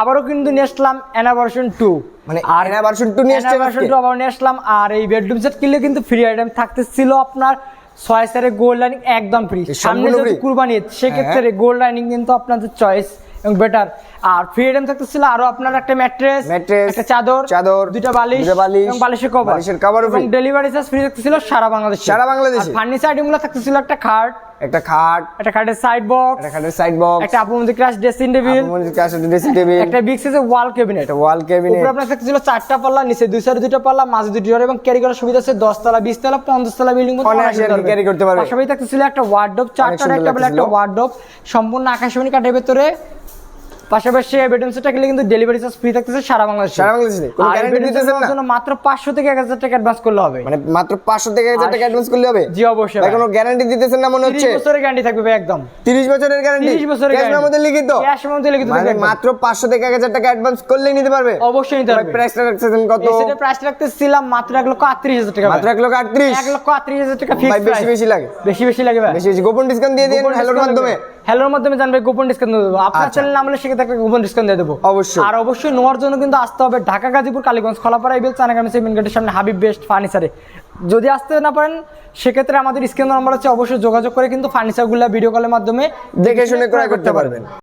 আবারও কিন্তু নিয়ে আসলাম এনা ভার্সন 2, মানে এনা ভার্সন 2 নিয়ে আসছে, ভার্সন 2 আবার নিয়ে আসলাম। আর এই বেডরুম সেট কিনলে কিন্তু ফ্রি আইটেম থাকতেছিল আপনার 6 সেটের গোল্ড লাইনিং একদম ফ্রি। সামনে যদি কুরবানি ঈদ সেক্ষেত্রে গোল্ড লাইনিং কিন্তু আপনাদের চয়েস এবং বেটার। আর ফ্রি আইটেম থাকতেছিল আরো আপনার একটা ম্যাট্রেস, একটা চাদর, দুইটা বালিশ এবং বালিশের কভার এবং ডেলিভারি চার্জ ফ্রি থাকতেছিল সারা বাংলাদেশে। ফার্নিচার আইটেমগুলো থাকতেছিল একটা খাটের সাইড বক্স, একটা আপুমতি ক্রাশ ড্রেসিং টেবিল, একটা বিগ সাইজের ওয়াল ক্যাবিনেট, উপরে আপনার থাকতেছিল 4টা পাল্লা, নিচে 2 সাইডে 2টা পাল্লা, মাঝে 2টি ডোর এবং ক্যারি করার সুবিধা আছে 10 তলা, 20 তলা, 50 তলা বিল্ডিং মধ্যে ক্যারি করতে পারবে। পাশাপাশি থাকতেছিল একটা ওয়ার্ডরোব, 4টা টেবিল, একটা ওয়ার্ডরোব সম্পূর্ণ আকাশমণি কাঠের ভিতরে। পাশাপাশি বেডরুম সেটটা কিনলে কিন্তু ডেলিভারি চার্জ ফ্রি থাকতেছে সারা বাংলাদেশে। কোনো গ্যারান্টি দিতেছেন না? জন্য মাত্র 500 থেকে 1000 টাকা অ্যাডভান্স করলে হবে। মানে মাত্র 500 থেকে 1000 টাকা অ্যাডভান্স করলে হবে? জি অবশ্যই ভাই। কোনো গ্যারান্টি দিতেছেন না মনে হচ্ছে? 30 বছরের গ্যারান্টি থাকবে ভাই, একদম 30 বছরের গ্যারান্টি, 30 বছরের গ্যারান্টি, ক্যাশের মধ্যে লিখিত, মানে মাত্র 500 থেকে 1000 টাকা অ্যাডভান্স করলেই নিতে পারবে? অবশ্যই নিতে পারবে। প্রাইসটা রাখছেন কত? এই সেটের প্রাইস রাখতেছিলাম মাত্র 1,38,000 টাকা। মাত্র 1,38,000? 1,38,000 টাকা ফিক্স প্রাইস। বেশি লাগে, বেশি লাগে ভাই। বেশি গোপন ডিসকাউন্ট দিয়ে দিন হ্যালোর মাধ্যমে। হ্যালোর মাধ্যমে জানবে গোপন ডিসকাউন্ট দেবো। আপনার চ্যানেল নাম হলে সেক্ষেত্রে একটা গোপন ডিসকাউন্ট দিয়ে দেবো অবশ্যই। আর অবশ্যই নেওয়ার জন্য কিন্তু আসতে হবে ঢাকা, গাজীপুর, কালীগঞ্জ, খলাপাড়া, ইবেল, চানাগামী মেইন গেটের সামনে হাবিব বেস্ট ফার্নিচারে। যদি আসতে না পারেন সেক্ষেত্রে আমাদের স্ক্রিন নাম্বার আছে, অবশ্যই যোগাযোগ করে কিন্তু ফার্নিচারগুলো ভিডিও কলের মাধ্যমে দেখে শুনে ক্রয় করতে পারবেন।